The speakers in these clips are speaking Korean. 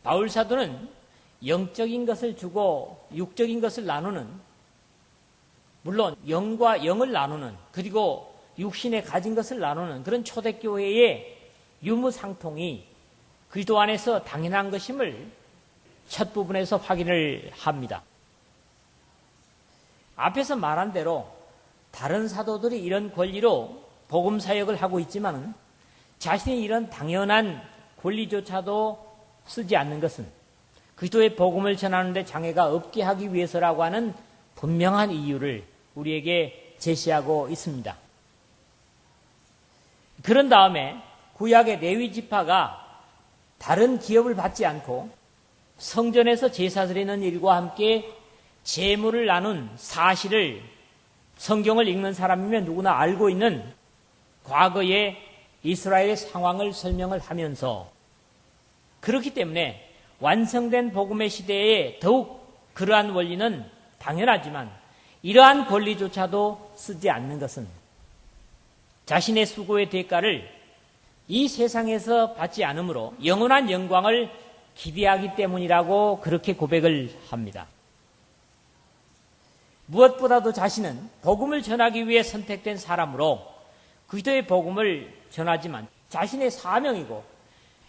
바울 사도는 영적인 것을 주고 육적인 것을 나누는, 물론 영과 영을 나누는, 그리고 육신에 가진 것을 나누는 그런 초대교회의 유무상통이 그리스도 안에서 당연한 것임을 첫 부분에서 확인을 합니다. 앞에서 말한 대로 다른 사도들이 이런 권리로 복음 사역을 하고 있지만 자신이 이런 당연한 권리조차도 쓰지 않는 것은 그리스도의 복음을 전하는 데 장애가 없게 하기 위해서라고 하는 분명한 이유를 우리에게 제시하고 있습니다. 그런 다음에 구약의 레위 지파가 다른 기업을 받지 않고 성전에서 제사 드리는 일과 함께 제물을 나눈 사실을 성경을 읽는 사람이면 누구나 알고 있는 과거의 이스라엘의 상황을 설명을 하면서, 그렇기 때문에 완성된 복음의 시대에 더욱 그러한 원리는 당연하지만 이러한 권리조차도 쓰지 않는 것은 자신의 수고의 대가를 이 세상에서 받지 않으므로 영원한 영광을 기대하기 때문이라고 그렇게 고백을 합니다. 무엇보다도 자신은 복음을 전하기 위해 선택된 사람으로 그리스도의 복음을 전하지만 자신의 사명이고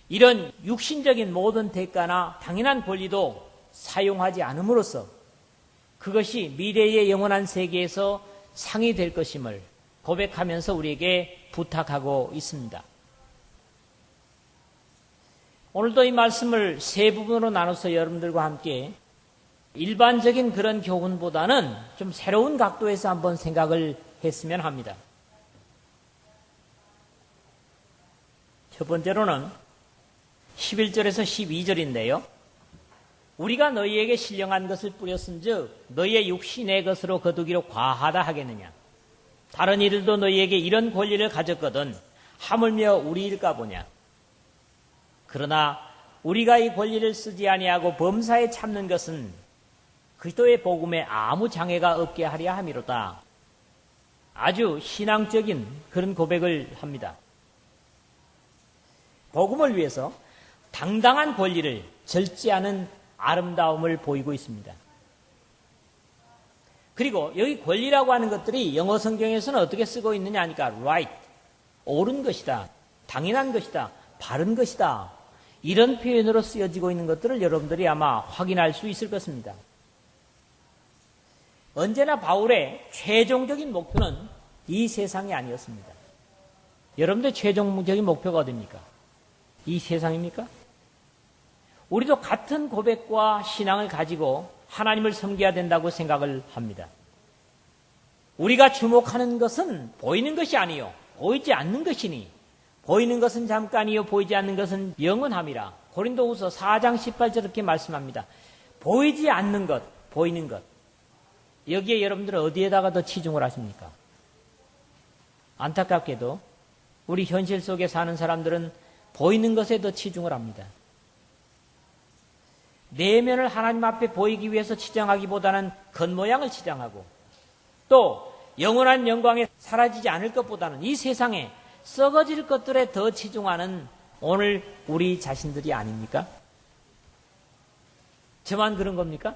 이런 육신적인 모든 대가나 당연한 권리도 사용하지 않음으로써 그것이 미래의 영원한 세계에서 상이 될 것임을 고백하면서 우리에게 부탁하고 있습니다. 오늘도 이 말씀을 세 부분으로 나눠서 여러분들과 함께 일반적인 그런 교훈보다는 좀 새로운 각도에서 한번 생각을 했으면 합니다. 첫 번째로는 11절에서 12절인데요. 우리가 너희에게 신령한 것을 뿌렸은즉 너희의 육신의 것으로 거두기로 과하다 하겠느냐. 다른 이들도 너희에게 이런 권리를 가졌거든 하물며 우리일까 보냐. 그러나 우리가 이 권리를 쓰지 아니하고 범사에 참는 것은 그리스도의 복음에 아무 장애가 없게 하려 함이로다. 아주 신앙적인 그런 고백을 합니다. 복음을 위해서 당당한 권리를 절제하는 아름다움을 보이고 있습니다. 그리고 여기 권리라고 하는 것들이 영어 성경에서는 어떻게 쓰고 있느냐 하니까 right, 옳은 것이다, 당연한 것이다, 바른 것이다, 이런 표현으로 쓰여지고 있는 것들을 여러분들이 아마 확인할 수 있을 것입니다. 언제나 바울의 최종적인 목표는 이 세상이 아니었습니다. 여러분들의 최종적인 목표가 어디입니까? 이 세상입니까? 우리도 같은 고백과 신앙을 가지고 하나님을 섬겨야 된다고 생각을 합니다. 우리가 주목하는 것은 보이는 것이 아니요 보이지 않는 것이니 보이는 것은 잠깐이요 보이지 않는 것은 영원함이라. 고린도후서 4장 18절 이렇게 말씀합니다. 보이지 않는 것, 보이는 것. 여기에 여러분들은 어디에다가 더 치중을 하십니까? 안타깝게도 우리 현실 속에 사는 사람들은 보이는 것에 더 치중을 합니다. 내면을 하나님 앞에 보이기 위해서 치장하기보다는 겉모양을 치장하고 또 영원한 영광에 사라지지 않을 것보다는 이 세상에 썩어질 것들에 더 치중하는 오늘 우리 자신들이 아닙니까? 저만 그런 겁니까?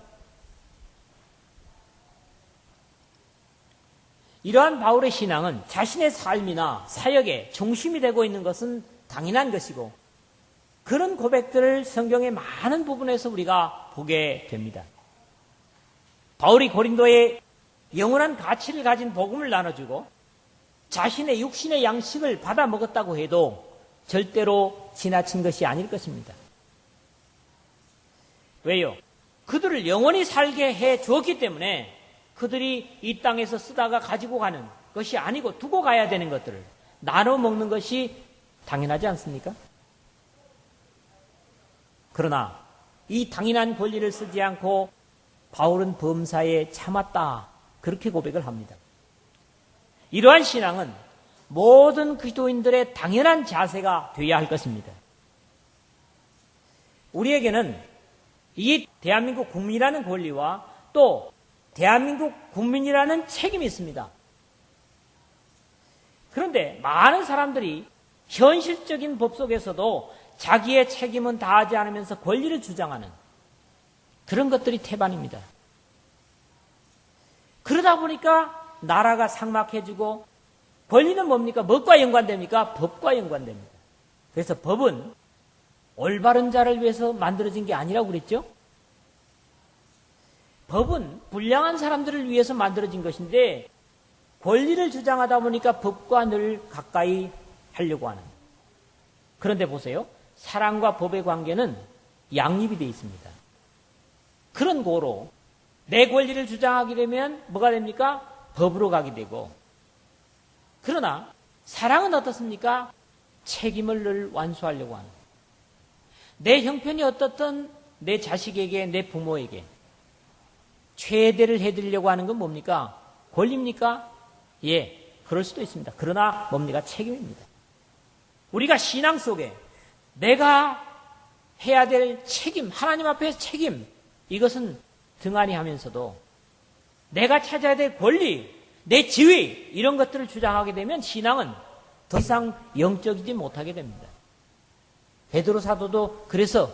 이러한 바울의 신앙은 자신의 삶이나 사역의 중심이 되고 있는 것은 당연한 것이고 그런 고백들을 성경의 많은 부분에서 우리가 보게 됩니다. 바울이 고린도에 영원한 가치를 가진 복음을 나눠주고 자신의 육신의 양식을 받아 먹었다고 해도 절대로 지나친 것이 아닐 것입니다. 왜요? 그들을 영원히 살게 해 주었기 때문에 그들이 이 땅에서 쓰다가 가지고 가는 것이 아니고 두고 가야 되는 것들을 나눠 먹는 것이 당연하지 않습니까? 그러나 이 당연한 권리를 쓰지 않고 바울은 범사에 참았다. 그렇게 고백을 합니다. 이러한 신앙은 모든 그리스도인들의 당연한 자세가 되어야 할 것입니다. 우리에게는 이 대한민국 국민이라는 권리와 또 대한민국 국민이라는 책임이 있습니다. 그런데 많은 사람들이 현실적인 법 속에서도 자기의 책임은 다하지 않으면서 권리를 주장하는 그런 것들이 태반입니다. 그러다 보니까 나라가 삭막해지고 권리는 뭡니까? 무엇과 연관됩니까? 법과 연관됩니다. 그래서 법은 올바른 자를 위해서 만들어진 게 아니라고 그랬죠? 법은 불량한 사람들을 위해서 만들어진 것인데 권리를 주장하다 보니까 법과 늘 가까이 하려고 하는. 그런데 보세요. 사랑과 법의 관계는 양립이 되어 있습니다. 그런 고로 내 권리를 주장하게 되면 뭐가 됩니까? 법으로 가게 되고, 그러나 사랑은 어떻습니까? 책임을 늘 완수하려고 하는. 내 형편이 어떻든 내 자식에게, 내 부모에게 최대를 해드리려고 하는 건 뭡니까? 권리입니까? 예, 그럴 수도 있습니다. 그러나 뭡니까? 책임입니다. 우리가 신앙 속에 내가 해야 될 책임, 하나님 앞에서 책임, 이것은 등한히 하면서도 내가 찾아야 될 권리, 내 지위, 이런 것들을 주장하게 되면 신앙은 더 이상 영적이지 못하게 됩니다. 베드로 사도도 그래서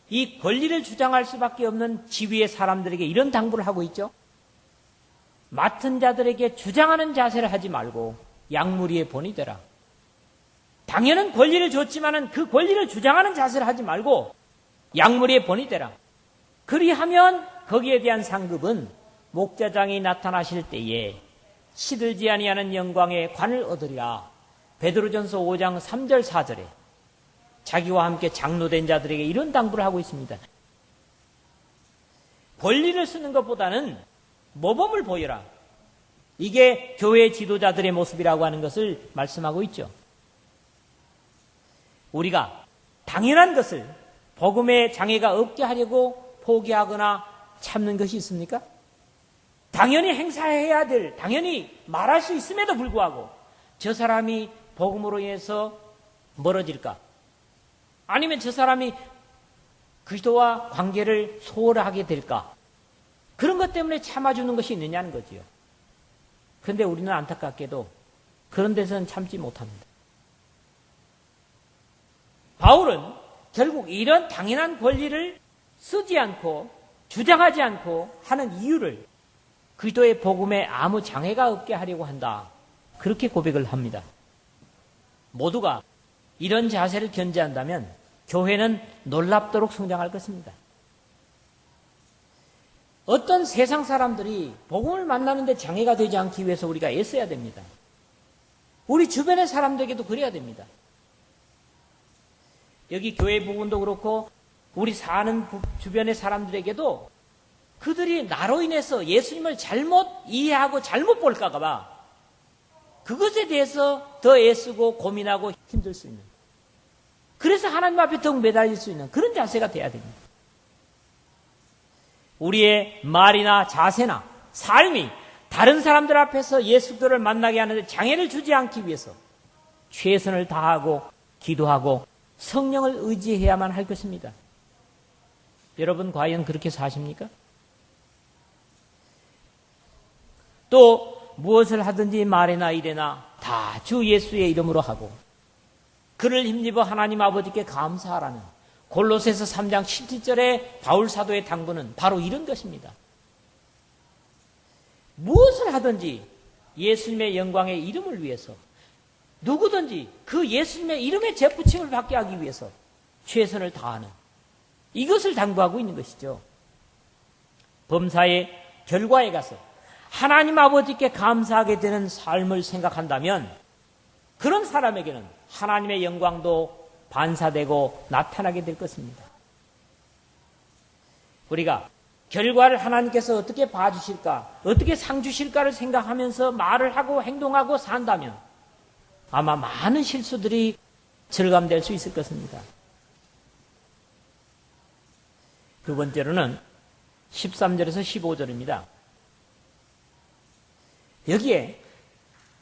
이 권리를 주장할 수밖에 없는 지위의 사람들에게 이런 당부를 하고 있죠. 맡은 자들에게 주장하는 자세를 하지 말고 양무리의 본이 되라. 당연한 권리를 줬지만은 그 권리를 주장하는 자세를 하지 말고 양무리의 본이 되라. 그리하면 거기에 대한 상급은 목자장이 나타나실 때에 시들지 아니하는 영광의 관을 얻으리라. 베드로전서 5장 3절 4절에 자기와 함께 장로된 자들에게 이런 당부를 하고 있습니다. 권리를 쓰는 것보다는 모범을 보여라. 이게 교회 지도자들의 모습이라고 하는 것을 말씀하고 있죠. 우리가 당연한 것을 복음의 장애가 없게 하려고 포기하거나 참는 것이 있습니까? 당연히 행사해야 될, 당연히 말할 수 있음에도 불구하고 저 사람이 복음으로 인해서 멀어질까? 아니면 저 사람이 그리스도와 관계를 소홀하게 될까? 그런 것 때문에 참아주는 것이 있느냐는 거지요. 그런데 우리는 안타깝게도 그런 데서는 참지 못합니다. 바울은 결국 이런 당연한 권리를 쓰지 않고 주장하지 않고 하는 이유를 그리스도의 복음에 아무 장애가 없게 하려고 한다. 그렇게 고백을 합니다. 모두가 이런 자세를 견지한다면 교회는 놀랍도록 성장할 것입니다. 어떤 세상 사람들이 복음을 만나는데 장애가 되지 않기 위해서 우리가 애써야 됩니다. 우리 주변의 사람들에게도 그래야 됩니다. 여기 교회 부분도 그렇고 우리 사는 주변의 사람들에게도 그들이 나로 인해서 예수님을 잘못 이해하고 잘못 볼까 봐 그것에 대해서 더 애쓰고 고민하고 힘들 수 있는, 그래서 하나님 앞에 더욱 매달릴 수 있는 그런 자세가 돼야 됩니다. 우리의 말이나 자세나 삶이 다른 사람들 앞에서 예수들을 만나게 하는데 장애를 주지 않기 위해서 최선을 다하고 기도하고 성령을 의지해야만 할 것입니다. 여러분 과연 그렇게 사십니까? 또 무엇을 하든지 말이나 일에나 다 주 예수의 이름으로 하고 그를 힘입어 하나님 아버지께 감사하라는 골로새서 3장 17절의 바울 사도의 당부는 바로 이런 것입니다. 무엇을 하든지 예수님의 영광의 이름을 위해서, 누구든지 그 예수님의 이름의 재부침을 받게 하기 위해서 최선을 다하는, 이것을 당부하고 있는 것이죠. 범사의 결과에 가서 하나님 아버지께 감사하게 되는 삶을 생각한다면 그런 사람에게는 하나님의 영광도 반사되고 나타나게 될 것입니다. 우리가 결과를 하나님께서 어떻게 봐주실까, 어떻게 상 주실까를 생각하면서 말을 하고 행동하고 산다면 아마 많은 실수들이 절감될 수 있을 것입니다. 두 번째로는 13절에서 15절입니다. 여기에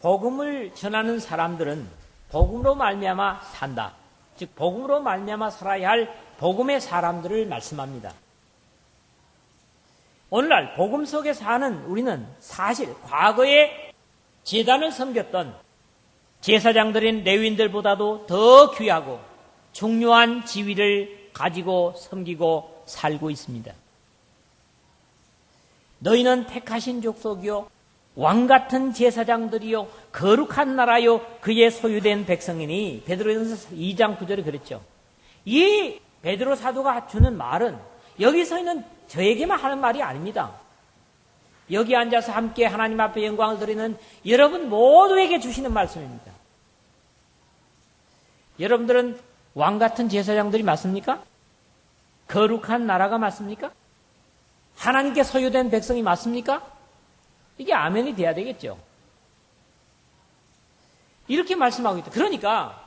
복음을 전하는 사람들은 복음으로 말미암아 산다. 즉 복음으로 말미암아 살아야 할 복음의 사람들을 말씀합니다. 오늘날 복음 속에 사는 우리는 사실 과거에 제단을 섬겼던 제사장들인 레위인들보다도 더 귀하고 중요한 지위를 가지고 섬기고 살고 있습니다. 너희는 택하신 족속이요 왕같은 제사장들이요 거룩한 나라요 그의 소유된 백성이니 베드로전서 2장 9절에 그랬죠. 이 베드로 사도가 주는 말은 여기서 있는 저에게만 하는 말이 아닙니다. 여기 앉아서 함께 하나님 앞에 영광을 드리는 여러분 모두에게 주시는 말씀입니다. 여러분들은 왕같은 제사장들이 맞습니까? 거룩한 나라가 맞습니까? 하나님께 소유된 백성이 맞습니까? 이게 아멘이 돼야 되겠죠. 이렇게 말씀하고 있다. 그러니까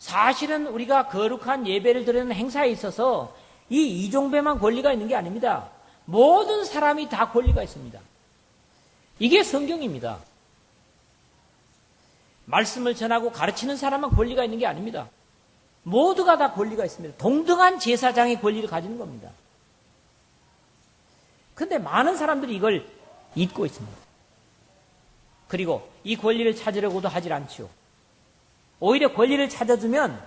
사실은 우리가 거룩한 예배를 드리는 행사에 있어서 이 이종배만 권리가 있는 게 아닙니다. 모든 사람이 다 권리가 있습니다. 이게 성경입니다. 말씀을 전하고 가르치는 사람만 권리가 있는 게 아닙니다. 모두가 다 권리가 있습니다. 동등한 제사장의 권리를 가지는 겁니다. 그런데 많은 사람들이 이걸 잊고 있습니다. 그리고 이 권리를 찾으려고도 하질 않지요. 오히려 권리를 찾아주면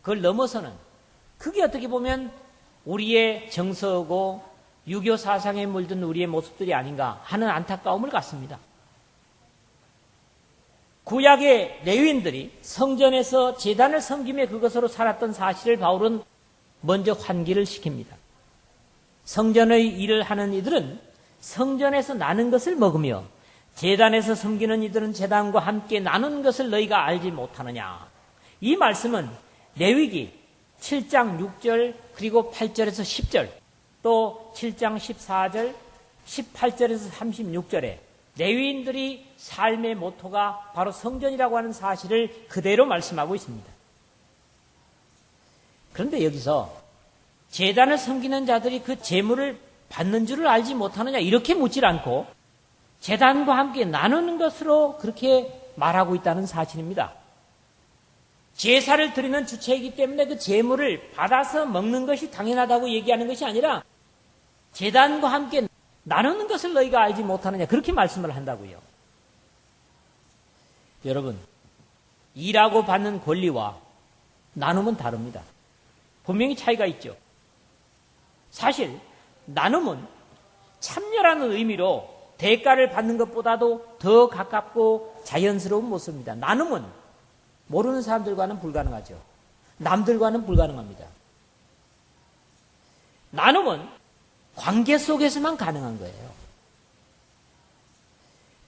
그걸 넘어서는 그게 어떻게 보면 우리의 정서고 유교 사상에 물든 우리의 모습들이 아닌가 하는 안타까움을 갖습니다. 구약의 레위인들이 성전에서 제단을 섬기며 그것으로 살았던 사실을 바울은 먼저 환기를 시킵니다. 성전의 일을 하는 이들은 성전에서 나는 것을 먹으며 제단에서 섬기는 이들은 제단과 함께 나눈 것을 너희가 알지 못하느냐. 이 말씀은 레위기 7장 6절 그리고 8절에서 10절 또 7장 14절 18절에서 36절에 레위인들이 삶의 모토가 바로 성전이라고 하는 사실을 그대로 말씀하고 있습니다. 그런데 여기서 제단을 섬기는 자들이 그 제물을 받는 줄을 알지 못하느냐 이렇게 묻질 않고 제단과 함께 나누는 것으로 그렇게 말하고 있다는 사실입니다. 제사를 드리는 주체이기 때문에 그 제물을 받아서 먹는 것이 당연하다고 얘기하는 것이 아니라 제단과 함께 나누는 것을 너희가 알지 못하느냐 그렇게 말씀을 한다고요. 여러분, 일하고 받는 권리와 나눔은 다릅니다. 분명히 차이가 있죠. 사실 나눔은 참여라는 의미로 대가를 받는 것보다도 더 가깝고 자연스러운 모습입니다. 나눔은 모르는 사람들과는 불가능하죠. 남들과는 불가능합니다. 나눔은 관계 속에서만 가능한 거예요.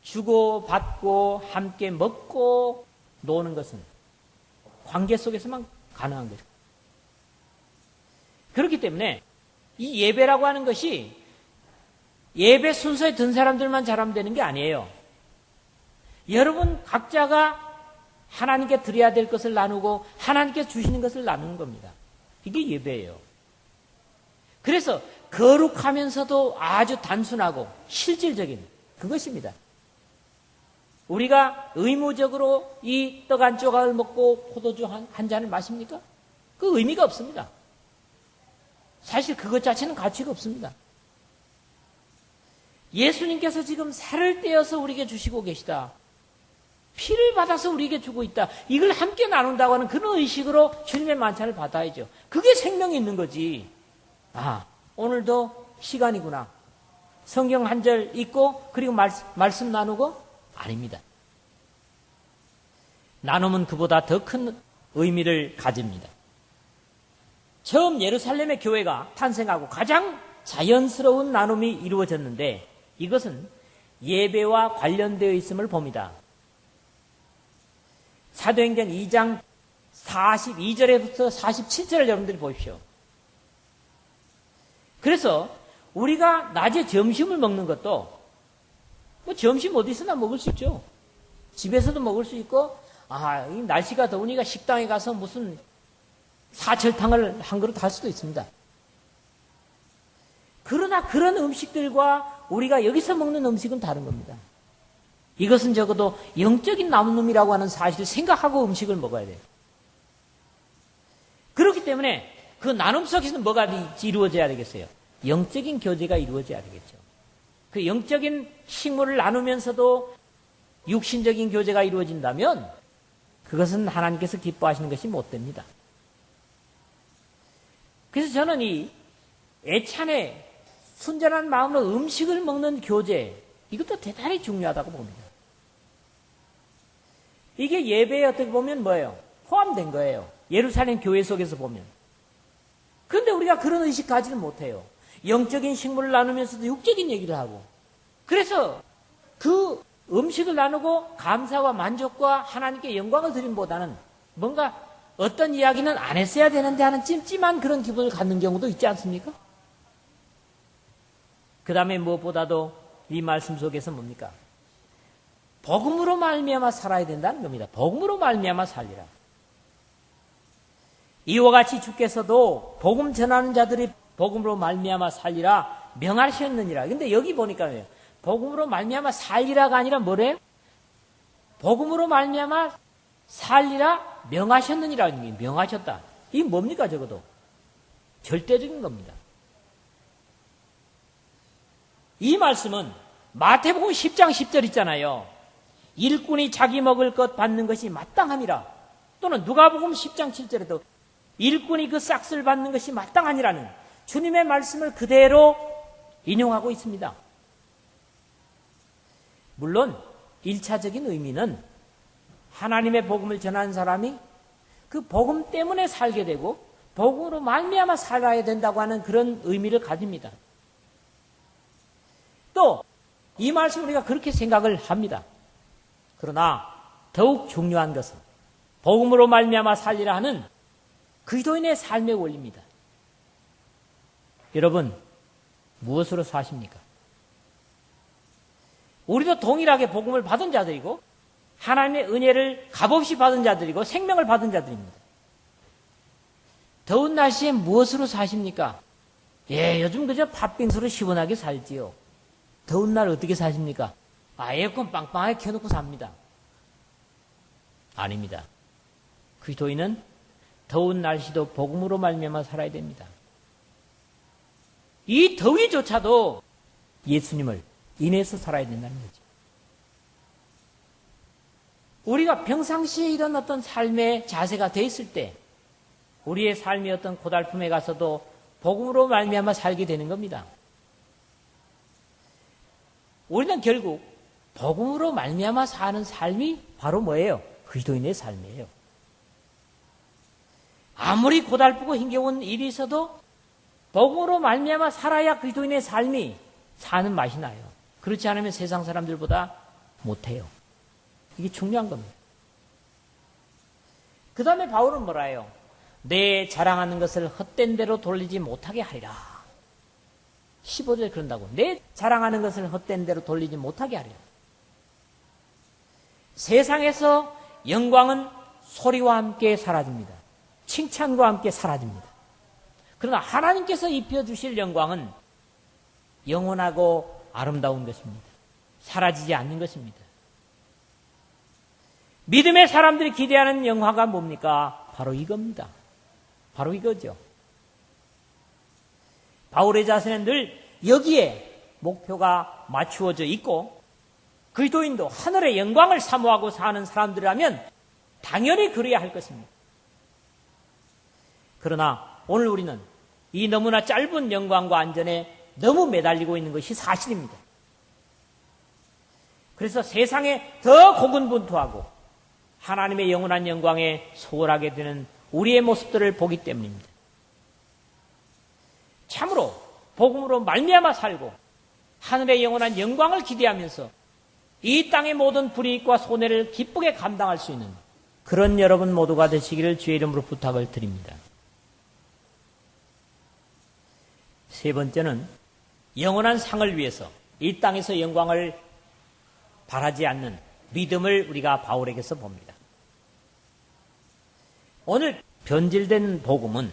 주고 받고 함께 먹고 노는 것은 관계 속에서만 가능한 거죠. 그렇기 때문에 이 예배라고 하는 것이 예배 순서에 든 사람들만 잘하면 되는 게 아니에요. 여러분 각자가 하나님께 드려야 될 것을 나누고 하나님께 주시는 것을 나누는 겁니다. 이게 예배예요. 그래서 거룩하면서도 아주 단순하고 실질적인 그것입니다. 우리가 의무적으로 이 떡 한 조각을 먹고 포도주 한 잔을 마십니까? 그 의미가 없습니다. 사실 그것 자체는 가치가 없습니다. 예수님께서 지금 살을 떼어서 우리에게 주시고 계시다. 피를 받아서 우리에게 주고 있다. 이걸 함께 나눈다고 하는 그런 의식으로 주님의 만찬을 받아야죠. 그게 생명이 있는 거지. 아, 오늘도 시간이구나. 성경 한 절 읽고 그리고 말씀 나누고? 아닙니다. 나눔은 그보다 더 큰 의미를 가집니다. 처음 예루살렘의 교회가 탄생하고 가장 자연스러운 나눔이 이루어졌는데 이것은 예배와 관련되어 있음을 봅니다. 사도행전 2장 42절에부터 47절을 여러분들이 보십시오. 그래서 우리가 낮에 점심을 먹는 것도 뭐 점심 어디서나 먹을 수 있죠. 집에서도 먹을 수 있고 이 날씨가 더우니까 식당에 가서 무슨 사철탕을 한 그릇 할 수도 있습니다. 그러나 그런 음식들과 우리가 여기서 먹는 음식은 다른 겁니다. 이것은 적어도 영적인 나눔이라고 하는 사실을 생각하고 음식을 먹어야 돼요. 그렇기 때문에 그 나눔 속에서 뭐가 이루어져야 되겠어요? 영적인 교제가 이루어져야 되겠죠. 그 영적인 식물을 나누면서도 육신적인 교제가 이루어진다면 그것은 하나님께서 기뻐하시는 것이 못 됩니다. 그래서 저는 이 애찬의 순전한 마음으로 음식을 먹는 교제, 이것도 대단히 중요하다고 봅니다. 이게 예배에 어떻게 보면 뭐예요? 포함된 거예요. 예루살렘 교회 속에서 보면. 그런데 우리가 그런 의식 가지는 못해요. 영적인 식물을 나누면서도 육적인 얘기를 하고. 그래서 그 음식을 나누고 감사와 만족과 하나님께 영광을 드림보다는 뭔가 어떤 이야기는 안 했어야 되는데 하는 찜찜한 그런 기분을 갖는 경우도 있지 않습니까? 그 다음에 무엇보다도 이 말씀 속에서 뭡니까? 복음으로 말미암아 살아야 된다는 겁니다. 복음으로 말미암아 살리라. 이와 같이 주께서도 복음 전하는 자들이 복음으로 말미암아 살리라 명하셨느니라. 근데 여기 보니까 복음으로 말미암아 살리라가 아니라 뭐래요? 복음으로 말미암아 살리라 명하셨느니라. 명하셨다. 이게 뭡니까 적어도? 절대적인 겁니다. 이 말씀은 마태복음 10장 10절 있잖아요. 일꾼이 자기 먹을 것 받는 것이 마땅함이라. 또는 누가복음 10장 7절에도 일꾼이 그 싹을 받는 것이 마땅하니라는 주님의 말씀을 그대로 인용하고 있습니다. 물론 1차적인 의미는 하나님의 복음을 전하는 사람이 그 복음 때문에 살게 되고 복음으로 말미암아 살아야 된다고 하는 그런 의미를 가집니다. 또 이 말씀 우리가 그렇게 생각을 합니다. 그러나 더욱 중요한 것은 복음으로 말미암아 살리라 하는 그리스도인의 삶의 원리입니다. 여러분 무엇으로 사십니까? 우리도 동일하게 복음을 받은 자들이고 하나님의 은혜를 값없이 받은 자들이고 생명을 받은 자들입니다. 더운 날씨에 무엇으로 사십니까? 요즘 그저 팥빙수로 시원하게 살지요. 더운 날 어떻게 사십니까? 에어컨 빵빵하게 켜놓고 삽니다. 아닙니다. 그리스도인은 더운 날씨도 복음으로 말미암아 살아야 됩니다. 이 더위조차도 예수님을 인해서 살아야 된다는 거죠. 우리가 평상시에 이런 어떤 삶의 자세가 돼 있을 때 우리의 삶이 어떤 고달픔에 가서도 복음으로 말미암아 살게 되는 겁니다. 우리는 결국 복음으로 말미암아 사는 삶이 바로 뭐예요? 그리스도인의 삶이에요. 아무리 고달프고 힘겨운 일이 있어도 복음으로 말미암아 살아야 그리스도인의 삶이 사는 맛이 나요. 그렇지 않으면 세상 사람들보다 못해요. 이게 중요한 겁니다. 그 다음에 바울은 뭐라 해요? 내 자랑하는 것을 헛된 대로 돌리지 못하게 하리라. 15절에 그런다고. 내 자랑하는 것을 헛된 대로 돌리지 못하게 하리라. 세상에서 영광은 소리와 함께 사라집니다. 칭찬과 함께 사라집니다. 그러나 하나님께서 입혀주실 영광은 영원하고 아름다운 것입니다. 사라지지 않는 것입니다. 믿음의 사람들이 기대하는 영화가 뭡니까? 바로 이겁니다. 바로 이거죠. 바울의 자세는 늘 여기에 목표가 맞추어져 있고 그리스도인도 하늘의 영광을 사모하고 사는 사람들이라면 당연히 그래야 할 것입니다. 그러나 오늘 우리는 이 너무나 짧은 영광과 안전에 너무 매달리고 있는 것이 사실입니다. 그래서 세상에 더 고군분투하고 하나님의 영원한 영광에 소홀하게 되는 우리의 모습들을 보기 때문입니다. 참으로 복음으로 말미암아 살고 하늘의 영원한 영광을 기대하면서 이 땅의 모든 불이익과 손해를 기쁘게 감당할 수 있는 그런 여러분 모두가 되시기를 주의 이름으로 부탁을 드립니다. 세 번째는 영원한 상을 위해서 이 땅에서 영광을 바라지 않는 믿음을 우리가 바울에게서 봅니다. 오늘 변질된 복음은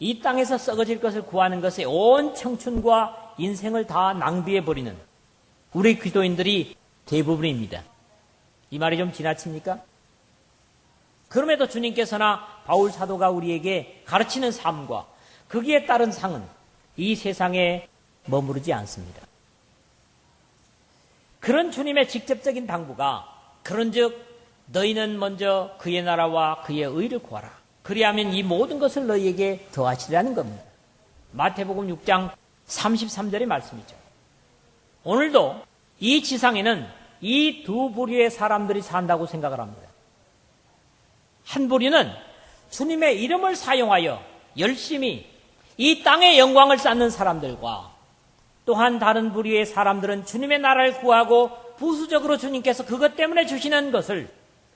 이 땅에서 썩어질 것을 구하는 것에 온 청춘과 인생을 다 낭비해버리는 우리 기도인들이 대부분입니다. 이 말이 좀 지나칩니까? 그럼에도 주님께서나 바울 사도가 우리에게 가르치는 삶과 거기에 따른 상은 이 세상에 머무르지 않습니다. 그런 주님의 직접적인 당부가 그런즉 너희는 먼저 그의 나라와 그의 의를 구하라. 그리하면 이 모든 것을 너희에게 더하시리라는 겁니다. 마태복음 6장 33절의 말씀이죠. 오늘도 이 지상에는 이 두 부류의 사람들이 산다고 생각을 합니다. 한 부류는 주님의 이름을 사용하여 열심히 이 땅의 영광을 쌓는 사람들과, 또한 다른 부류의 사람들은 주님의 나라를 구하고 부수적으로 주님께서 그것 때문에 주시는 것을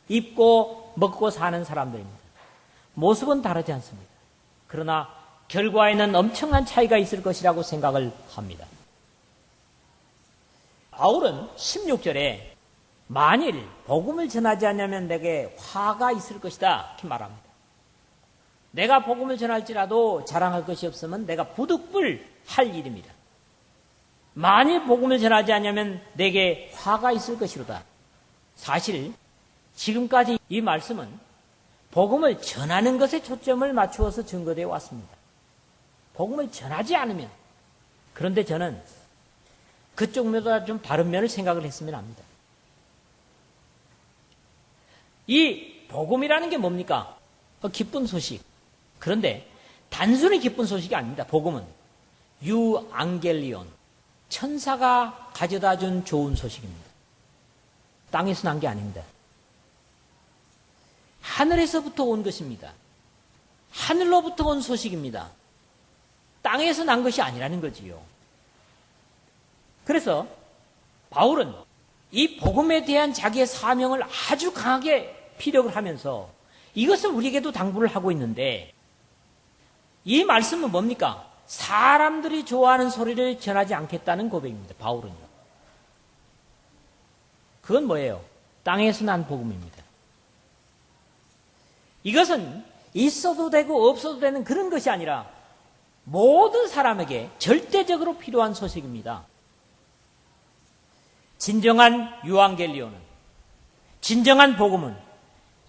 입고 먹고 사는 사람들입니다. 모습은 다르지 않습니다. 그러나 결과에는 엄청난 차이가 있을 것이라고 생각을 합니다. 바울은 16절에 만일 복음을 전하지 않으면 내게 화가 있을 것이다 이렇게 말합니다. 내가 복음을 전할지라도 자랑할 것이 없으면 내가 부득불할 일입니다. 만일 복음을 전하지 않으면 내게 화가 있을 것이로다. 사실 지금까지 이 말씀은 복음을 전하는 것에 초점을 맞추어서 증거되어 왔습니다. 복음을 전하지 않으면, 그런데 저는 그쪽 면보다 좀 다른 면을 생각을 했으면 합니다. 이 복음이라는 게 뭡니까? 기쁜 소식. 그런데 단순히 기쁜 소식이 아닙니다. 복음은 유앙겔리온, 천사가 가져다 준 좋은 소식입니다. 땅에서 난 게 아닙니다. 하늘에서부터 온 것입니다. 하늘로부터 온 소식입니다. 땅에서 난 것이 아니라는 거지요. 그래서 바울은 이 복음에 대한 자기의 사명을 아주 강하게 피력을 하면서 이것을 우리에게도 당부를 하고 있는데, 이 말씀은 뭡니까? 사람들이 좋아하는 소리를 전하지 않겠다는 고백입니다. 바울은요. 그건 뭐예요? 땅에서 난 복음입니다. 이것은 있어도 되고 없어도 되는 그런 것이 아니라 모든 사람에게 절대적으로 필요한 소식입니다. 진정한 유앙겔리온은, 진정한 복음은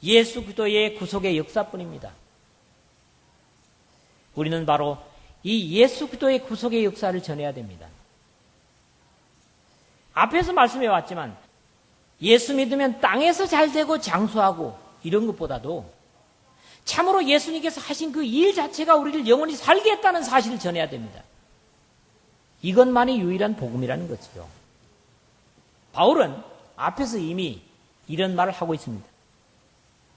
예수 그리스도의 구속의 역사뿐입니다. 우리는 바로 이 예수 그리스도의 구속의 역사를 전해야 됩니다. 앞에서 말씀해 왔지만 예수 믿으면 땅에서 잘 되고 장수하고 이런 것보다도 참으로 예수님께서 하신 그 일 자체가 우리를 영원히 살게 했다는 사실을 전해야 됩니다. 이것만이 유일한 복음이라는 거지요. 바울은 앞에서 이미 이런 말을 하고 있습니다.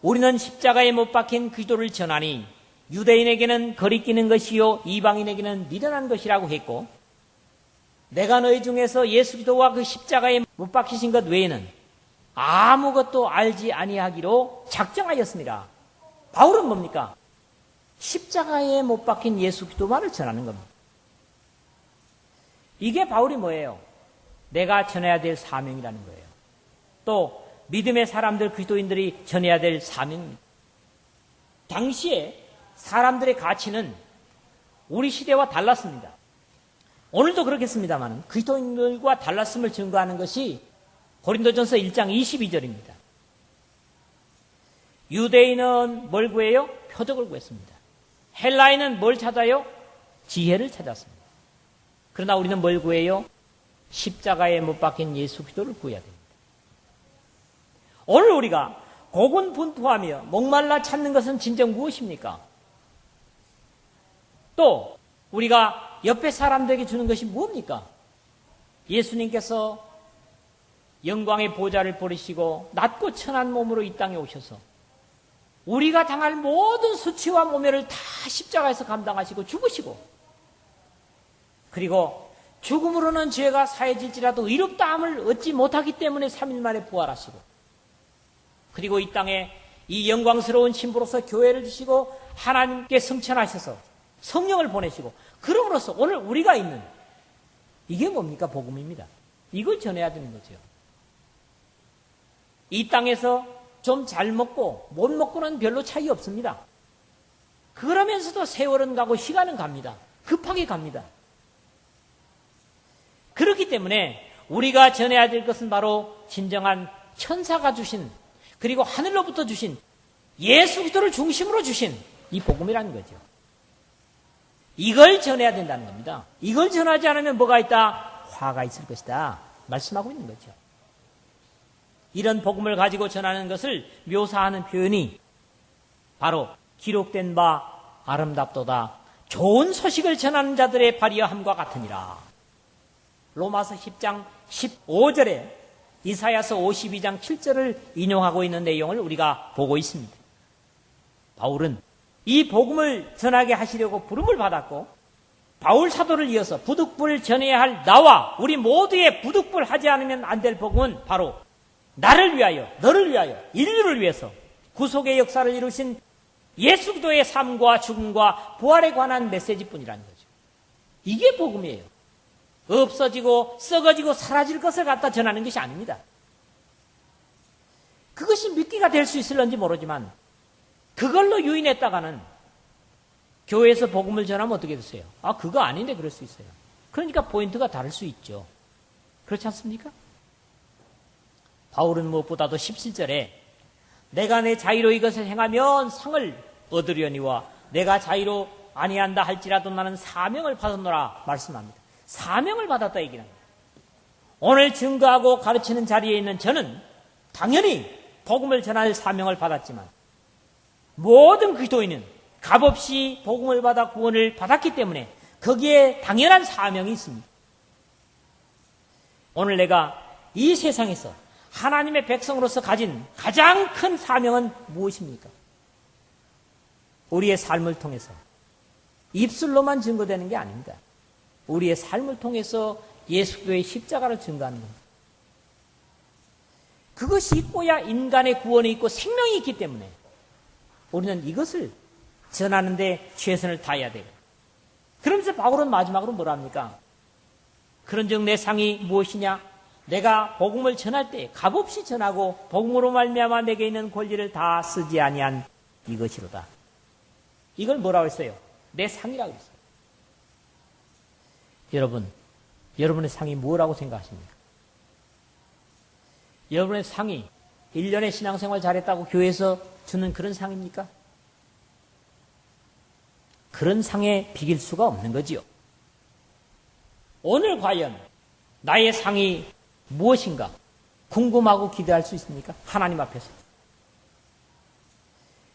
우리는 십자가에 못 박힌 그리스도를 전하니 유대인에게는 거리끼는 것이요 이방인에게는 미련한 것이라고 했고, 내가 너희 중에서 예수 그리스도와 그 십자가에 못 박히신 것 외에는 아무것도 알지 아니하기로 작정하였습니다. 바울은 뭡니까? 십자가에 못 박힌 예수 그리스도만을 전하는 겁니다. 이게 바울이 뭐예요? 내가 전해야 될 사명이라는 거예요. 또 믿음의 사람들, 그리스도인들이 전해야 될 사명입니다. 당시에 사람들의 가치는 우리 시대와 달랐습니다. 오늘도 그렇겠습니다만 그리스도인들과 달랐음을 증거하는 것이 고린도전서 1장 22절입니다. 유대인은 뭘 구해요? 표적을 구했습니다. 헬라인은 뭘 찾아요? 지혜를 찾았습니다. 그러나 우리는 뭘 구해요? 십자가에 못 박힌 예수 그리스도를 구해야 됩니다. 오늘 우리가 고군분투하며 목말라 찾는 것은 진정 무엇입니까? 또 우리가 옆에 사람들에게 주는 것이 뭡니까? 예수님께서 영광의 보좌를 버리시고 낮고 천한 몸으로 이 땅에 오셔서 우리가 당할 모든 수치와 모멸을 다 십자가에서 감당하시고 죽으시고, 그리고 죽음으로는 죄가 사해질지라도 의롭다함을 얻지 못하기 때문에 3일 만에 부활하시고, 그리고 이 땅에 이 영광스러운 신부로서 교회를 주시고 하나님께 성천하셔서 성령을 보내시고, 그럼으로써 오늘 우리가 있는 이게 뭡니까? 복음입니다. 이걸 전해야 되는 거죠. 이 땅에서 좀 잘 먹고 못 먹고는 별로 차이 없습니다. 그러면서도 세월은 가고 시간은 갑니다. 급하게 갑니다. 그렇기 때문에 우리가 전해야 될 것은 바로 진정한 천사가 주신, 그리고 하늘로부터 주신 예수 그리스도를 중심으로 주신 이 복음이라는 거죠. 이걸 전해야 된다는 겁니다. 이걸 전하지 않으면 뭐가 있다? 화가 있을 것이다 말씀하고 있는 거죠. 이런 복음을 가지고 전하는 것을 묘사하는 표현이 바로 기록된 바 아름답도다, 좋은 소식을 전하는 자들의 발이여함과 같으니라. 로마서 10장 15절에 이사야서 52장 7절을 인용하고 있는 내용을 우리가 보고 있습니다. 바울은 이 복음을 전하게 하시려고 부름을 받았고, 바울 사도를 이어서 부득불 전해야 할 나와 우리 모두의 부득불 하지 않으면 안 될 복음은 바로 나를 위하여, 너를 위하여, 인류를 위해서 구속의 역사를 이루신 예수 그리스도의 삶과 죽음과 부활에 관한 메시지뿐이라는 거죠. 이게 복음이에요. 없어지고 썩어지고 사라질 것을 갖다 전하는 것이 아닙니다. 그것이 믿기가 될 수 있을런지 모르지만 그걸로 유인했다가는 교회에서 복음을 전하면 어떻게 되세요? 아, 그거 아닌데 그럴 수 있어요. 그러니까 포인트가 다를 수 있죠. 그렇지 않습니까? 바울은 무엇보다도 17절에 내가 내 자유로 이것을 행하면 상을 얻으려니와 내가 자유로 아니한다 할지라도 나는 사명을 받았노라 말씀합니다. 사명을 받았다 얘기는 합니다. 오늘 증거하고 가르치는 자리에 있는 저는 당연히 복음을 전할 사명을 받았지만 모든 그리스도인은 값없이 복음을 받아 구원을 받았기 때문에 거기에 당연한 사명이 있습니다. 오늘 내가 이 세상에서 하나님의 백성으로서 가진 가장 큰 사명은 무엇입니까? 우리의 삶을 통해서 입술로만 증거되는 게 아닙니다. 우리의 삶을 통해서 예수 그리스도의 십자가를 증거하는 겁니다. 그것이 있고야 인간의 구원이 있고 생명이 있기 때문에 우리는 이것을 전하는 데 최선을 다해야 돼요. 그러면서 바울은 마지막으로 뭐라 합니까? 그런즉 내 상이 무엇이냐? 내가 복음을 전할 때 값없이 전하고 복음으로 말미암아 내게 있는 권리를 다 쓰지 아니한 이것이로다. 이걸 뭐라고 했어요? 내 상이라고 했어요. 여러분, 여러분의 상이 뭐라고 생각하십니까? 여러분의 상이 1년의 신앙생활 잘했다고 교회에서 주는 그런 상입니까? 그런 상에 비길 수가 없는 거지요. 오늘 과연 나의 상이 무엇인가 궁금하고 기대할 수 있습니까? 하나님 앞에서.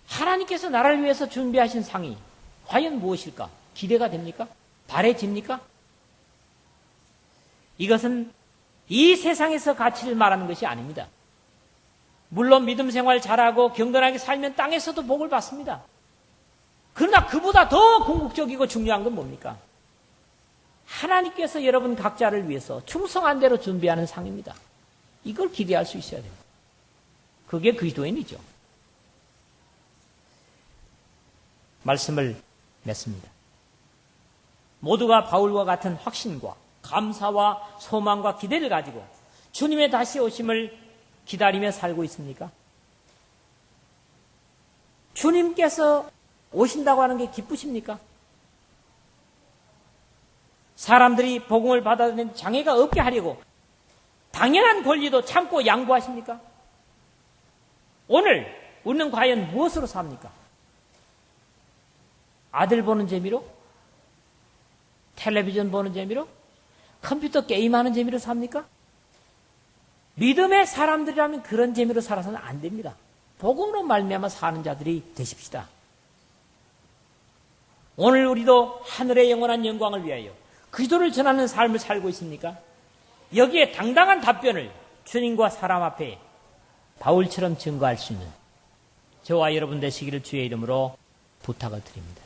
하나님께서 나를 위해서 준비하신 상이 과연 무엇일까? 기대가 됩니까? 바래집니까? 이것은 이 세상에서 가치를 말하는 것이 아닙니다. 물론 믿음 생활 잘하고 경건하게 살면 땅에서도 복을 받습니다. 그러나 그보다 더 궁극적이고 중요한 건 뭡니까? 하나님께서 여러분 각자를 위해서 충성한 대로 준비하는 상입니다. 이걸 기대할 수 있어야 됩니다. 그게 그리스도인이죠. 말씀을 맺습니다. 모두가 바울과 같은 확신과 감사와 소망과 기대를 가지고 주님의 다시 오심을 기다리며 살고 있습니까? 주님께서 오신다고 하는 게 기쁘십니까? 사람들이 복음을 받아들이는 장애가 없게 하려고 당연한 권리도 참고 양보하십니까? 오늘 우리는 과연 무엇으로 삽니까? 아들 보는 재미로? 텔레비전 보는 재미로? 컴퓨터 게임하는 재미로 삽니까? 믿음의 사람들이라면 그런 재미로 살아서는 안 됩니다. 복음으로 말미암아 사는 자들이 되십시다. 오늘 우리도 하늘의 영원한 영광을 위하여 그리스도를 전하는 삶을 살고 있습니까? 여기에 당당한 답변을 주님과 사람 앞에 바울처럼 증거할 수 있는 저와 여러분 되시기를 주의 이름으로 부탁을 드립니다.